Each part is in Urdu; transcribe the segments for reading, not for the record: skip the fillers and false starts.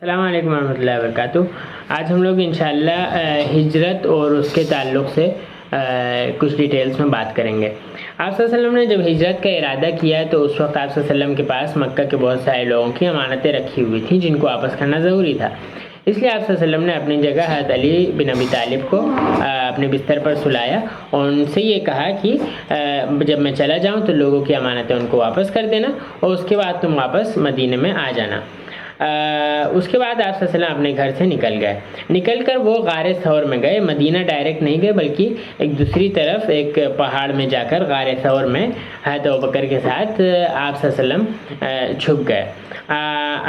السلام علیکم ورحمۃ اللہ وبرکاتہ۔ آج ہم لوگ انشاءاللہ ہجرت اور اس کے تعلق سے کچھ ڈیٹیلز میں بات کریں گے۔ آپ صلی اللہ علیہ وسلم نے جب ہجرت کا ارادہ کیا تو اس وقت آپ صلی اللہ علیہ وسلم کے پاس مکہ کے بہت سارے لوگوں کی امانتیں رکھی ہوئی تھیں جن کو واپس کرنا ضروری تھا۔ اس لیے آپ صلی اللہ علیہ وسلم نے اپنی جگہ حضرت علی بن ابی طالب کو اپنے بستر پر سلایا اور ان سے یہ کہا کہ جب میں چلا جاؤں تو لوگوں کی امانتیں ان کو واپس کر دینا اور اس کے بعد تم واپس مدینے میں آ جانا۔ اس کے بعد آپ صلی اللہ علیہ وسلم اپنے گھر سے نکل کر وہ غار ثور میں گئے۔ مدینہ ڈائریکٹ نہیں گئے بلکہ ایک دوسری طرف ایک پہاڑ میں جا کر غار ثور میں حضرت ابوبکر کے ساتھ آپ صلی اللہ علیہ وسلم چھپ گئے۔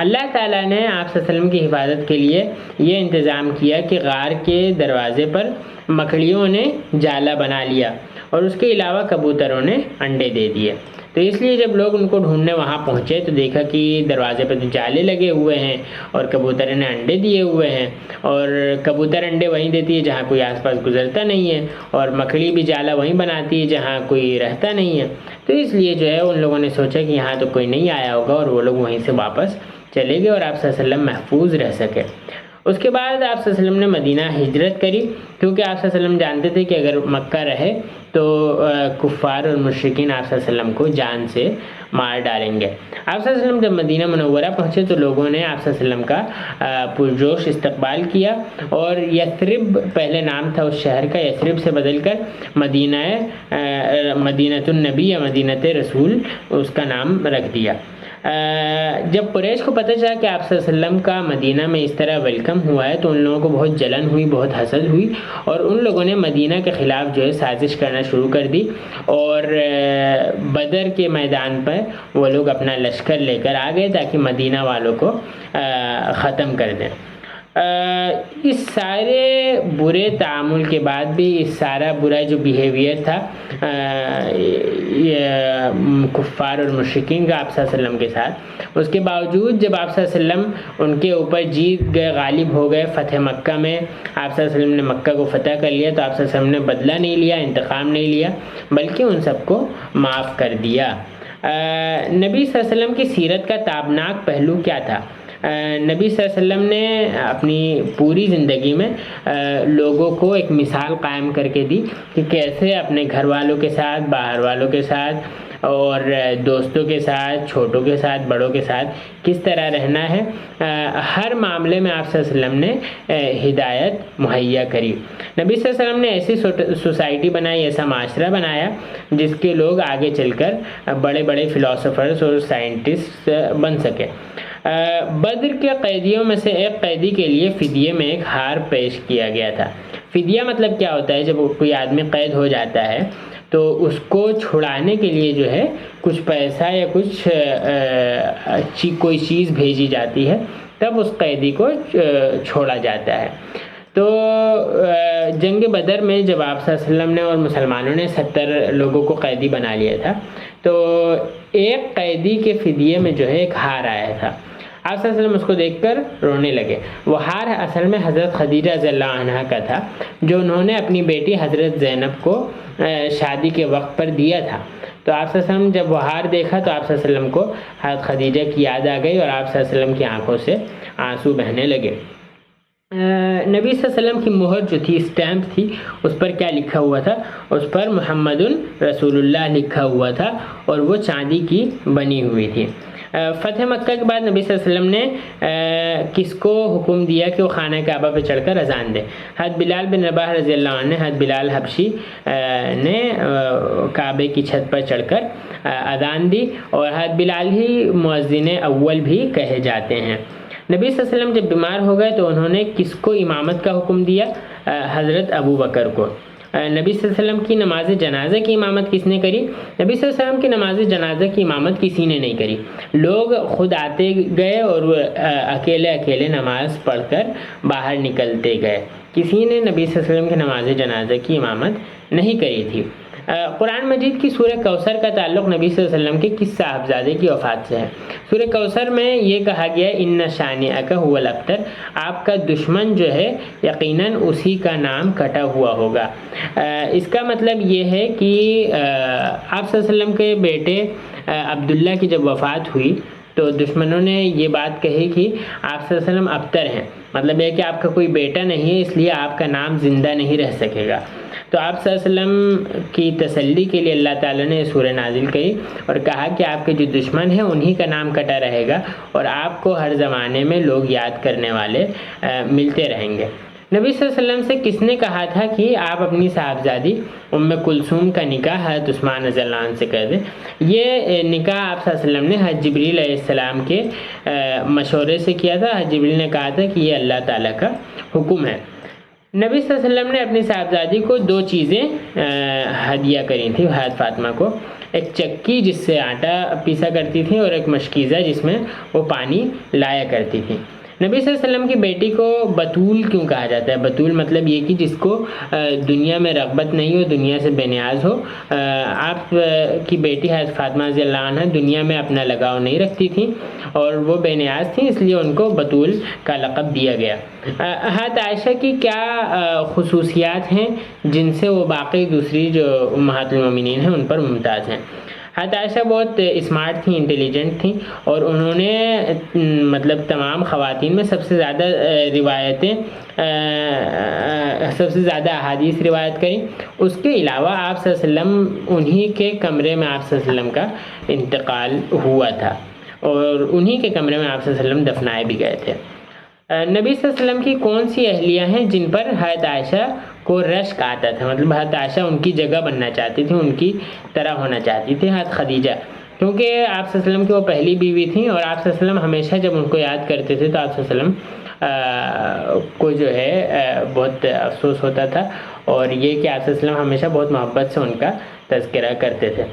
اللہ تعالیٰ نے آپ صلی اللہ علیہ وسلم کی حفاظت کے لیے یہ انتظام کیا کہ غار کے دروازے پر مکڑیوں نے جالا بنا لیا اور اس کے علاوہ کبوتروں نے انڈے دے دیے۔ تو اس لیے جب لوگ ان کو ڈھونڈنے وہاں پہنچے تو دیکھا کہ دروازے پہ تو جالے لگے ہوئے ہیں اور کبوتر نے انڈے دیے ہوئے ہیں، اور کبوتر انڈے وہیں دیتی ہے جہاں کوئی آس پاس گزرتا نہیں ہے، اور مکڑی بھی جالا وہیں بناتی ہے جہاں کوئی رہتا نہیں ہے۔ تو اس لیے جو ہے ان لوگوں نے سوچا کہ یہاں تو کوئی نہیں آیا ہوگا اور وہ لوگ وہیں سے واپس چلے گئے اور آپ صلی اللہ علیہ وسلم محفوظ رہ سکے۔ اس کے بعد آپ صلی اللہ علیہ وسلم نے مدینہ ہجرت کری، کیونکہ آپ صلی اللہ علیہ وسلم جانتے تھے کہ اگر مکہ رہے تو کفار اور مشرکین آپ صلی اللہ علیہ وسلم کو جان سے مار ڈالیں گے۔ آپ صلی اللہ علیہ وسلم جب مدینہ منورہ پہنچے تو لوگوں نے آپ صلی اللہ علیہ وسلم کا پرجوش استقبال کیا، اور یثرب پہلے نام تھا اس شہر کا، یثرب سے بدل کر مدینۃ النبی یا مدینۃ رسول اس کا نام رکھ دیا۔ جب قریش کو پتہ چلا کہ آپ صلی اللہ علیہ وسلم کا مدینہ میں اس طرح ویلکم ہوا ہے تو ان لوگوں کو بہت جلن ہوئی، بہت حسد ہوئی، اور ان لوگوں نے مدینہ کے خلاف جو ہے سازش کرنا شروع کر دی، اور بدر کے میدان پر وہ لوگ اپنا لشکر لے کر آ گئے تاکہ مدینہ والوں کو ختم کر دیں۔ اس سارے برے تعامل کے بعد بھی اس سارا برا جو بیہیویئر تھا کفار اور مشرکین کا آپ صلی اللہ علیہ وسلم کے ساتھ، اس کے باوجود جب آپ صلی اللہ علیہ وسلم ان کے اوپر جیت گئے، غالب ہو گئے فتح مکہ میں، آپ صلی اللہ علیہ وسلم نے مکہ کو فتح کر لیا، تو آپ صلی اللہ علیہ وسلم نے بدلہ نہیں لیا، انتقام نہیں لیا، بلکہ ان سب کو معاف کر دیا۔ نبی صلی اللہ علیہ وسلم کی سیرت کا تابناک پہلو کیا تھا؟ نبی صلی اللہ علیہ وسلم نے اپنی پوری زندگی میں لوگوں کو ایک مثال قائم کر کے دی کہ کیسے اپنے گھر والوں کے ساتھ، باہر والوں کے ساتھ اور دوستوں کے ساتھ، چھوٹوں کے ساتھ، بڑوں کے ساتھ کس طرح رہنا ہے۔ ہر معاملے میں آپ صلی اللہ علیہ وسلم نے ہدایت مہیا کری۔ نبی صلی اللہ علیہ وسلم نے ایسی سوسائٹی بنائی، ایسا معاشرہ بنایا جس کے لوگ آگے چل کر بڑے بڑے فلاسفرز اور سائنٹسٹ بن سکے۔ بدر کے قیدیوں میں سے ایک قیدی کے لیے فدیے میں ایک ہار پیش کیا گیا تھا۔ فدیہ مطلب کیا ہوتا ہے؟ جب کوئی آدمی قید ہو جاتا ہے تو اس کو چھڑانے کے لیے جو ہے کچھ پیسہ یا کوئی چیز بھیجی جاتی ہے، تب اس قیدی کو چھوڑا جاتا ہے۔ تو جنگ بدر میں جب آپ صلی اللہ علیہ وسلم نے اور مسلمانوں نے 70 لوگوں کو قیدی بنا لیا تھا، تو ایک قیدی کے فدیے میں جو ہے ایک ہار آیا تھا۔ آپ صلی اللہ علیہ وسلم اس کو دیکھ کر رونے لگے۔ وہ ہار اصل میں حضرت خدیجہ رضی اللہ عنہا کا تھا، جو انہوں نے اپنی بیٹی حضرت زینب کو شادی کے وقت پر دیا تھا۔ تو آپ صلی اللہ علیہ وسلم جب وہ ہار دیکھا تو آپ صلی اللہ علیہ وسلم کو حضرت خدیجہ کی یاد آ گئی اور آپ صلی اللہ علیہ وسلم کی آنکھوں سے آنسو بہنے لگے۔ نبی صلی اللہ علیہ وسلم کی مہر جو تھی، اسٹیمپ تھی، اس پر کیا لکھا ہوا تھا؟ اس پر محمد رسول اللہ لکھا ہوا تھا اور وہ چاندی کی بنی ہوئی تھی۔ فتح مکہ کے بعد نبی صلی اللہ علیہ وسلم نے کس کو حکم دیا کہ وہ خانہ کعبہ پہ چڑھ کر اذان دے؟ حضرت بلال بن رباح رضی اللہ عنہ نے، حضرت بلال حبشی نے کعبے کی چھت پر چڑھ کر اذان دی، اور حضرت بلال ہی مؤذن اول بھی کہے جاتے ہیں۔ نبی صلی اللہ علیہ وسلم جب بیمار ہو گئے تو انہوں نے کس کو امامت کا حکم دیا؟ حضرت ابو بکر کو۔ نبی صلی اللہ علیہ وسلم کی نماز جنازہ کی امامت کس نے کری؟ نبی صلی اللہ علیہ وسلم کی نماز جنازہ کی امامت کسی نے نہیں کری۔ لوگ خود آتے گئے اور وہ اکیلے نماز پڑھ کر باہر نکلتے گئے، کسی نے نبی صلی اللہ علیہ وسلم کی نماز جنازہ کی امامت نہیں کری تھی۔ قرآن مجید کی سورہ کوثر کا تعلق نبی صلی اللہ علیہ وسلم کے کس صاحبزادے کی وفات سے ہے؟ سورہ کوثر میں یہ کہا گیا ہے ان شانئک هو الابتر، آپ کا دشمن جو ہے یقیناً اسی کا نام کٹا ہوا ہوگا۔ اس کا مطلب یہ ہے کہ آپ صلی اللہ علیہ وسلم کے بیٹے عبداللہ کی جب وفات ہوئی تو دشمنوں نے یہ بات کہی کہ آپ صلی اللہ علیہ وسلم ابتر ہیں، مطلب یہ کہ آپ کا کوئی بیٹا نہیں ہے، اس لیے آپ کا نام زندہ نہیں رہ سکے گا۔ تو آپ صلی اللہ علیہ وسلم کی تسلی کے لیے اللہ تعالیٰ نے سورہ نازل کی اور کہا کہ آپ کے جو دشمن ہیں انہی کا نام کٹا رہے گا اور آپ کو ہر زمانے میں لوگ یاد کرنے والے ملتے رہیں گے۔ نبی صلی اللہ علیہ وسلم سے کس نے کہا تھا کہ آپ اپنی صاحبزادی ام کلثوم کا نکاح حضرت عثمان رضی اللہ عنہ سے کر دیں؟ یہ نکاح آپ صلی اللہ علیہ وسلم نے حضرت جبریل علیہ السلام کے مشورے سے کیا تھا۔ حضرت جبریل نے کہا تھا کہ یہ اللہ تعالیٰ کا حکم ہے۔ نبی صلی اللہ علیہ وسلم نے اپنی صاحبزادی کو 2 چیزیں ہدیہ کری تھیں حضرت فاطمہ کو، ایک چکی جس سے آٹا پیسا کرتی تھی اور ایک مشکیزہ جس میں وہ پانی لایا کرتی تھی۔ نبی صلی اللہ علیہ وسلم کی بیٹی کو بطول کیوں کہا جاتا ہے؟ بطول مطلب یہ کہ جس کو دنیا میں رغبت نہیں ہو، دنیا سے بے نیاز ہو۔ آپ کی بیٹی حضرت فاطمہ رضی اللہ عنہ دنیا میں اپنا لگاؤ نہیں رکھتی تھیں اور وہ بے نیاز تھیں، اس لیے ان کو بطول کا لقب دیا گیا۔ حضرت عائشہ کی کیا خصوصیات ہیں جن سے وہ باقی دوسری جو امہات المومنین ہیں ان پر ممتاز ہیں؟ حضرت عائشہ بہت اسمارٹ تھیں، انٹیلیجنٹ تھیں، اور انہوں نے مطلب تمام خواتین میں سب سے زیادہ احادیث روایت کریں۔ اس کے علاوہ آپ صلی اللہ علیہ وسلم انہی کے کمرے میں آپ صلی اللہ علیہ وسلم کا انتقال ہوا تھا اور انہی کے کمرے میں آپ صلی اللہ علیہ وسلم دفنائے بھی گئے تھے۔ نبی صلی اللہ علیہ وسلم کی کون سی اہلیہ ہیں جن پر حضرت عائشہ کو رشک آتا تھا؟ مطلب حضرت عائشہ ان کی جگہ بننا چاہتی تھی، ان کی طرح ہونا چاہتی تھی۔ حضرت خدیجہ، کیونکہ آپ صلی اللہ علیہ وسلم کی وہ پہلی بیوی تھیں اور آپ صلی اللہ علیہ وسلم ہمیشہ جب ان کو یاد کرتے تھے تو آپ صلی اللہ علیہ وسلم کو جو ہے بہت افسوس ہوتا تھا، اور یہ کہ آپ صلی اللہ علیہ وسلم ہمیشہ بہت محبت سے ان کا تذکرہ کرتے تھے۔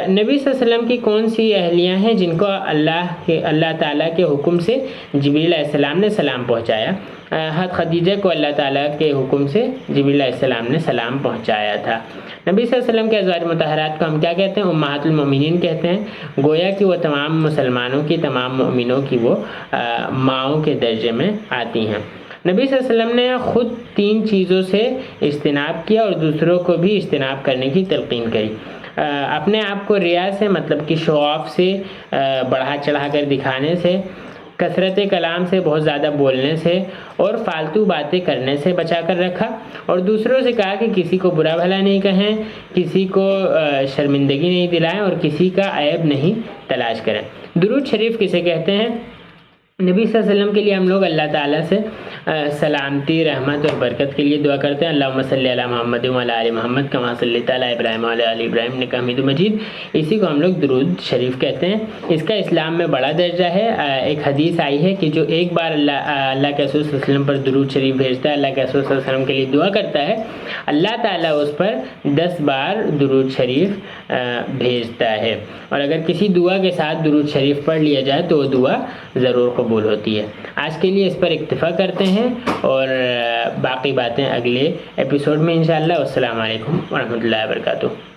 نبی صلی اللہ علیہ وسلم کی کون سی اہلیہ ہیں جن کو اللہ تعالیٰ کے حکم سے جبریل علیہ السلام نے سلام پہنچایا؟ حضرت خدیجہ کو اللہ تعالیٰ کے حکم سے جبریل علیہ السلام نے سلام پہنچایا تھا۔ نبی صلی اللہ علیہ وسلم کے ازواج مطہرات کو ہم کیا کہتے ہیں؟ امہات المومنین کہتے ہیں، گویا کہ وہ تمام مسلمانوں کی، تمام مومنوں کی وہ ماؤں کے درجے میں آتی ہیں۔ نبی صلی اللہ علیہ وسلم نے خود 3 چیزوں سے اجتناب کیا اور دوسروں کو بھی اجتناب کرنے کی تلقین کری۔ اپنے آپ کو ریا سے، مطلب کہ شو آف سے، بڑھا چڑھا کر دکھانے سے، کثرت کلام سے، بہت زیادہ بولنے سے اور فالتو باتیں کرنے سے بچا کر رکھا، اور دوسروں سے کہا کہ کسی کو برا بھلا نہیں کہیں، کسی کو شرمندگی نہیں دلائیں اور کسی کا عیب نہیں تلاش کریں۔ درود شریف کسے کہتے ہیں؟ نبی صلی اللہ علیہ وسلم کے لیے ہم لوگ اللہ تعالیٰ سے سلامتی، رحمت اور برکت کے لیے دعا کرتے ہیں۔ اللہم صلی علی محمد وعلی آل محمد کما صلیت علی ابراہیم وعلی آل ابراہیم انک حمید مجید۔ اسی کو ہم لوگ درود شریف کہتے ہیں۔ اس کا اسلام میں بڑا درجہ ہے۔ ایک حدیث آئی ہے کہ جو ایک بار اللہ کے رسول صلی اللہ علیہ وسلم پر درود شریف بھیجتا ہے، اللہ کے رسول صلی اللہ علیہ وسلم کے لیے دعا کرتا ہے، اللہ تعالیٰ اس پر 10 بار درود شریف بھیجتا ہے، اور اگر کسی دعا کے ساتھ درود شریف پڑھ لیا جائے تو وہ دعا ضرور قبول ہوتی ہے۔ آج کے لیے اس پر اکتفا کرتے ہیں اور باقی باتیں اگلے ایپیسوڈ میں انشاءاللہ۔ السلام علیکم ورحمۃ اللہ وبرکاتہ۔